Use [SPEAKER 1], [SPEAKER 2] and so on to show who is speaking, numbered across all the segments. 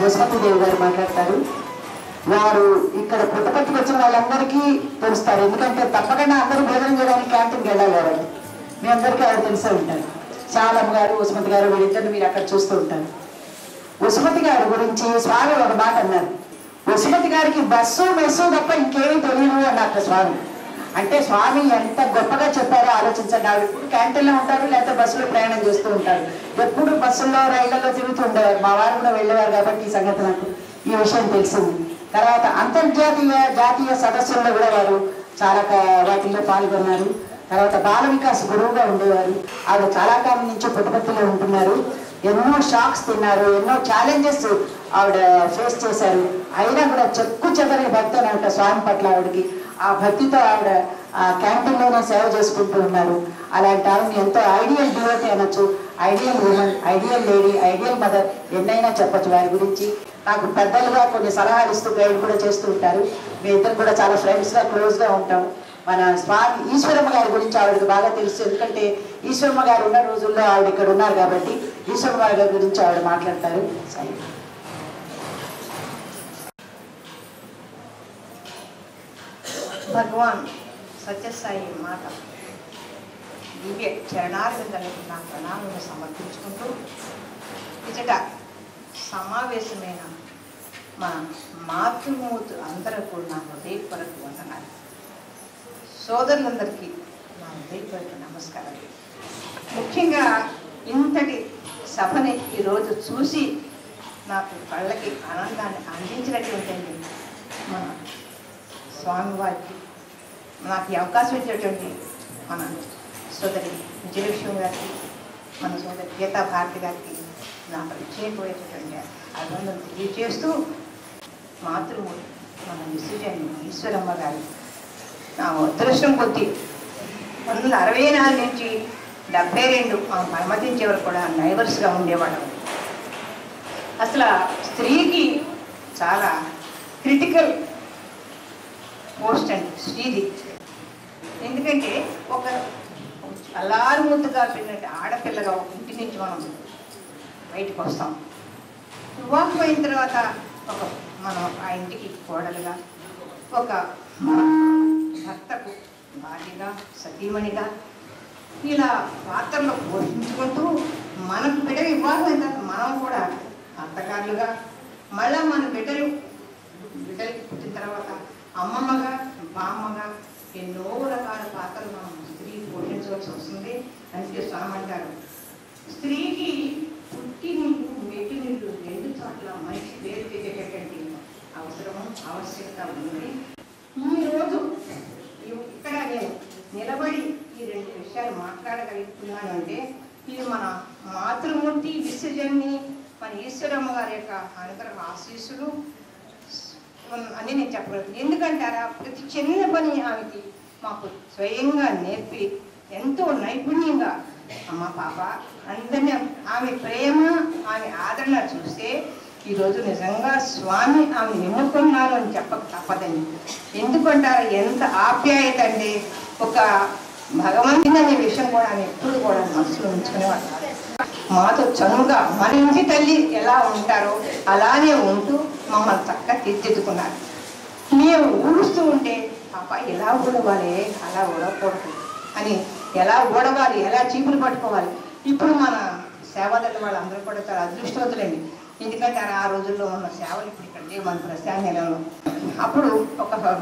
[SPEAKER 1] వసుమతిదేవి గారు మాట్లాడతారు. వారు ఇక్కడ పుట్టపర్తికి వచ్చిన వాళ్ళందరికీ తెలుస్తారు, ఎందుకంటే తప్పకుండా అందరూ భోజనం చేయడానికి క్యాంటీన్కి వెళ్ళాలి. మీ అందరికీ ఆవిడ తెలిసే ఉంటారు. చాలమ్మ గారు, వసుమతి గారు, వీళ్ళిద్దరిని మీరు అక్కడ చూస్తూ ఉంటారు. వసుమతి గారి గురించి స్వామి ఒక మాట అన్నారు. వసుమతి గారికి బస్సు మెస్సు తప్ప ఇంకేమీ తెలియదు అన్నారు స్వామి. అంటే స్వామి ఎంత గొప్పగా చెప్పారో ఆలోచించండి. ఆవిడ ఎప్పుడు క్యాంటీన్లో ఉంటారు, లేకపోతే బస్సులో ప్రయాణం చేస్తూ ఉంటారు. ఎప్పుడు బస్సుల్లో రైళ్లలో తిరుగుతూ ఉండేవారు. మా వారు కూడా వెళ్ళేవారు కాబట్టి ఈ సంగతి నాకు ఈ విషయం తెలిసింది. తర్వాత అంతర్జాతీయ జాతీయ సదస్సుల్లో కూడా వారు చాలా వాటిల్లో పాల్గొన్నారు. తర్వాత బాల వికాస్ గురువుగా ఉండేవారు. ఆవిడ చాలా కాలం నుంచి పుట్టపర్తిలో ఉంటున్నారు. ఎన్నో షాక్స్ తిన్నారు, ఎన్నో ఛాలెంజెస్ ఆవిడ ఫేస్ చేశారు. అయినా కూడా చెక్కు చెదరని భక్తి అనమాట స్వామి పట్ల ఆవిడకి. ఆ భక్తితో ఆవిడ ఆ క్యాంటీన్లోనే సేవ చేసుకుంటూ ఉన్నారు. అలాంటి ఆవిడని ఎంతో ఐడియల్ డివోటీ అనొచ్చు, ideal women, ideal lady, ideal mother, ఎన్నైనా చెప్పచ్చు వారి గురించి. నాకు పెద్దలుగా కొన్ని సలహాలు ఇస్తూ గైడ్ కూడా చేస్తూ ఉంటారు. మీ ఇద్దరు కూడా చాలా ఫ్రెండ్స్గా క్లోజ్గా ఉంటాం. మన స్వామి ఈశ్వరమ్మ గారి గురించి ఆవిడకి బాగా తెలుసు, ఎందుకంటే ఈశ్వరమ్మ గారు ఉన్న రోజుల్లో ఆవిడ ఇక్కడ ఉన్నారు కాబట్టి ఈశ్వరమ్మ గారి గురించి ఆవిడ మాట్లాడతారు.
[SPEAKER 2] భగవాన్ సత్యసాయి మాత దివ్య చరణార్విందలకు నా ప్రణాళికను సమర్పించుకుంటూ ఇచ్చట సమావేశమైన మన మాతృమూర్తి అందరూ కూడా నా హృదయపూర్వక వందనాలు. సోదరులందరికీ నా హృదయపూర్వక నమస్కారాలు. ముఖ్యంగా ఇంతటి సభని ఈరోజు చూసి నాకు కళ్ళకి ఆనందాన్ని అందించినటువంటి మన స్వామివారికి నాకు ఈ అవకాశం ఇచ్చినటువంటి మన సోదరి విజయలక్ష్మి గారికి, మన సోదరి గీతా భారతి గారికి నా ప్రత్యేకమైనటువంటి అభినందనలు తెలియజేస్తూ మాతృమూర్తి మన విశ్వజని ఈశ్వరమ్మ గారు నా అదృష్టం కొద్ది 1964 నుంచి 72 పరమతించే వరకు కూడా నైబర్స్గా ఉండేవాళ్ళం. అసలు స్త్రీకి చాలా క్రిటికల్ పోస్ట్ అండి స్త్రీది. ఎందుకంటే ఒక అల్లారు ముద్దుగా పెరిగినట్టు ఆడపిల్లగా ఒక ఇంటి నుంచి మనం బయటకు వస్తాం. వివాహం అయిన తర్వాత ఒక మనం ఆ ఇంటికి కోడలుగా, ఒక భర్తకు భార్యగా, సతీమణిగా ఇలా పాత్రలు పోషించుకుంటూ మనకు బిడ్డ వివాహం అయిన తర్వాత మనం కూడా అత్తగారులుగా, మళ్ళా మన బిడ్డలకి పుట్టిన తర్వాత అమ్మమ్మగా, బామ్మగా ఎన్నో రకాల పాత్రలు మనం స్త్రీ పోషించవలసి వస్తుంది. అందుకే స్వామి అంటారు, స్త్రీకి పుట్టి నీళ్ళు మెట్టి నీళ్ళు 2 చోట్ల మనిషి పేరు తెచ్చేటటువంటి అవసరము ఆవశ్యకత ఉంది. ఈరోజు ఇక్కడ నేను నిలబడి ఈ 2 విషయాలు మాట్లాడగలుగుతున్నాను అంటే ఇది మన మాతృమూర్తి విశ్వజన్ని మన ఈశ్వరమ్మ గారి యొక్క అనుగ్రహ ఆశీస్సులు అని నేను చెప్పగలుగుతాను. ఎందుకంటారా, ప్రతి చిన్న పని ఆమెకి మాకు స్వయంగా నేర్పి ఎంతో నైపుణ్యంగా అమ్మ పాప అందరినీ ఆమె ప్రేమ, ఆమె ఆదరణ చూస్తే ఈరోజు నిజంగా స్వామి ఆమె ఎన్నుకున్నారు అని చెప్పక తప్పదండి. ఎందుకంటారా, ఎంత ఆప్యాయత అంటే ఒక భగవంతుని అనే విషయం కూడా ఆమె ఎప్పుడు కూడా మనసులో ఉంచుకునేవాడు. మాతో చనువుగా మన ఇంటి తల్లి ఎలా ఉంటారో అలానే ఉంటూ మమ్మల్ని చక్కగా తీర్చిదిద్దుకున్నారు. మేము ఊడుస్తూ ఉంటే పాప ఎలా ఊడవాలి, అలా ఊడకూడదు అని, ఎలా ఊడవాలి, ఎలా చీపులు పట్టుకోవాలి. ఇప్పుడు మన సేవదల వాళ్ళందరూ కూడా చాలా అదృష్టవంతులండి. ఎందుకంటే ఆ రోజుల్లో ఉన్న సేవలు ఇప్పుడు ఇక్కడ లేవు మన ప్రశాంత నెలలో. అప్పుడు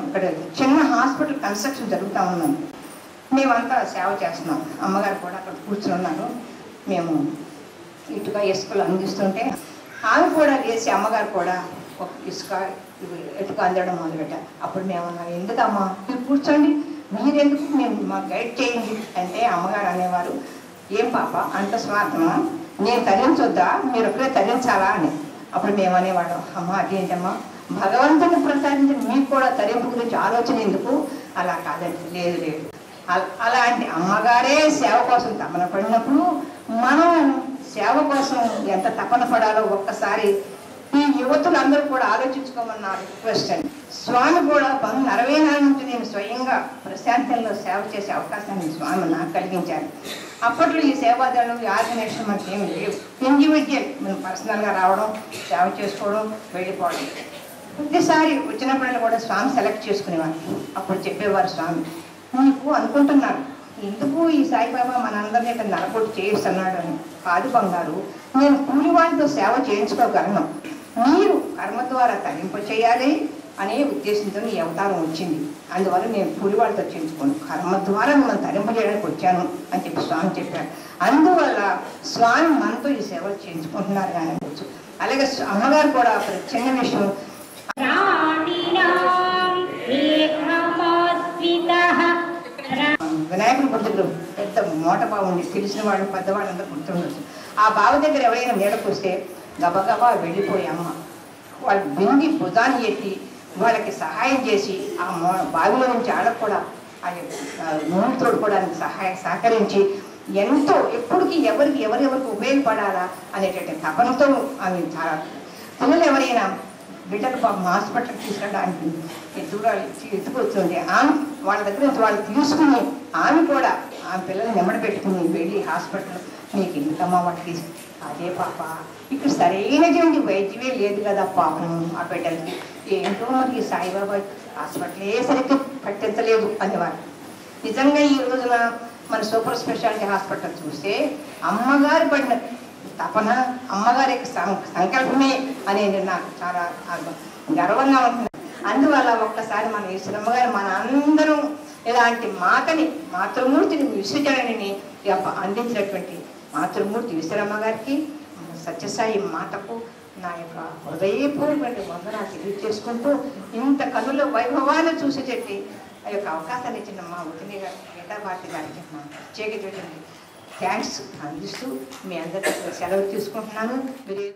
[SPEAKER 2] ఇక్కడ చిన్న హాస్పిటల్ కన్స్ట్రక్షన్ జరుగుతూ ఉన్నాం. మేమంతా సేవ చేస్తున్నాం. అమ్మగారు కూడా అక్కడ కూర్చుని ఉన్నారు. మేము ఇటుక ఇసుకలు అందిస్తుంటే ఆమె కూడా లేచి అమ్మగారు కూడా ఒక ఇసుక ఇటుక అందడం మొదలుపెట్టారు. అప్పుడు మేమన్నాం, ఎందుకమ్మా మీరు కూర్చోండి, మీరెందుకు, మేము మాకు గైడ్ చేయండి అంటే అమ్మగారు అనేవారు, ఏం పాప అంత స్వార్థమా, నేను తరించొద్దా, మీరు ఒకరే తరించాలా అని. అప్పుడు మేమనేవాడు, అమ్మ అదేంటమ్మా, భగవంతుని ప్రసాదించిన మీకు కూడా తరింపు గురించి ఆలోచన ఎందుకు, అలా కాదండి, లేదు లేదు. అలాంటి అమ్మగారే సేవ కోసం తపన పడినప్పుడు మనం సేవ కోసం ఎంత తపన పడాలో ఒక్కసారి ఈ యువతులందరూ కూడా ఆలోచించుకోమన్న రిక్వెస్ట్ అండి. స్వామి కూడా 1964 నుంచి నేను స్వయంగా ప్రశాంతంలో సేవ చేసే అవకాశాన్ని స్వామి నాకు కలిగించారు. అప్పట్లో ఈ సేవాదళం ఈ ఆర్గనైజేషన్ మనకి ఏమి లేవు. ఇండివిజువల్ మనం పర్సనల్గా రావడం, సేవ చేసుకోవడం, వెళ్ళిపోవడం. ప్రతిసారి వచ్చినప్పుడల్లా కూడా స్వామి సెలెక్ట్ చేసుకునేవారు. అప్పుడు చెప్పేవారు స్వామి, నీకు అనుకుంటున్నారు ఎందుకు ఈ సాయిబాబా మనందరినీ ఇక్కడ నలకొట్టు చేయిస్తున్నాడు అని. కాదు బంగారు, నేను కూలి వాళ్ళతో సేవ చేయించుకోగలను, మీరు కర్మ ద్వారా తరింప చేయాలి అనే ఉద్దేశంతో ఈ అవతారం వచ్చింది. అందువల్ల నేను కూలి వాళ్ళతో చేయించుకోను, కర్మ ద్వారా మనం తరింప చేయడానికి వచ్చాను అని చెప్పి స్వామి చెప్పారు. అందువల్ల స్వామి మనతో ఈ సేవలు చేయించుకుంటున్నారు కానీ అనవచ్చు. అలాగే అమ్మగారు కూడా ప్రతి చిన్న విషయం వినాయకుడి గుర్తులు పెద్ద మోట బాగుండి తెలిసిన వాళ్ళు పెద్దవాళ్ళు అందరూ గుర్తుండొచ్చు. ఆ బావి దగ్గర ఎవరైనా నీడకు వస్తే గబగబా వెళ్ళిపోయి అమ్మ వాళ్ళు బింగి భుజాన్ని ఎత్తి వాళ్ళకి సహాయం చేసి ఆ బావిలో నుంచి ఆడకు కూడా అది నూనె తోడుకోవడానికి సహకరించి ఎంతో ఎప్పటికీ ఎవరెవరికి ఉపయోగపడాలా అనేటువంటి తపనతో ఆమె చాలా పిల్లలు ఎవరైనా బిడ్డలు పాపం హాస్పిటల్కి తీసుకెళ్ళడానికి ఎత్తుకొస్తుంది ఆమె వాళ్ళ దగ్గర నుంచి వాళ్ళు తీసుకుని ఆమె కూడా ఆమె పిల్లల్ని నెమ్మడి పెట్టుకుని వెళ్ళి హాస్పిటల్ మీకు ఎందుకమ్మా వాటికి అదే పాప ఇక్కడ సరైనటువంటి వైద్యమే లేదు కదా పాపం ఆ బిడ్డలకి ఏంటో మరి సాయిబాబా హాస్పిటలే సరిగ్గా పట్టించలేదు అనేవారు. నిజంగా ఈ రోజున మన సూపర్ స్పెషాలిటీ హాస్పిటల్ చూస్తే అమ్మగారు పడిన తపన అమ్మగారి సంకల్పమే అనేది నాకు చాలా గర్వంగా ఉంటుంది. అందువల్ల ఒక్కసారి మన ఈశ్వరమ్మ గారు మన అందరం ఇలాంటి మాతృమూర్తిని విశ్వజనని అందించినటువంటి మాతృమూర్తి ఈశ్వరమ్మ గారికి సత్యసాయి మాతకు నా యొక్క హృదయపూర్వక వందనాలు తెలియజేసుకుంటూ ఇంత కనుల వైభవాన్ని చూసేటట్టు ఆ యొక్క అవకాశాన్ని ఇచ్చిన మా వదిన గారు గీతాభారతి గారికి నా ప్రత్యేకటువంటి థ్యాంక్స్ అందిస్తూ మీ అందరికీ సెలవు తీసుకుంటున్నాను. మీరు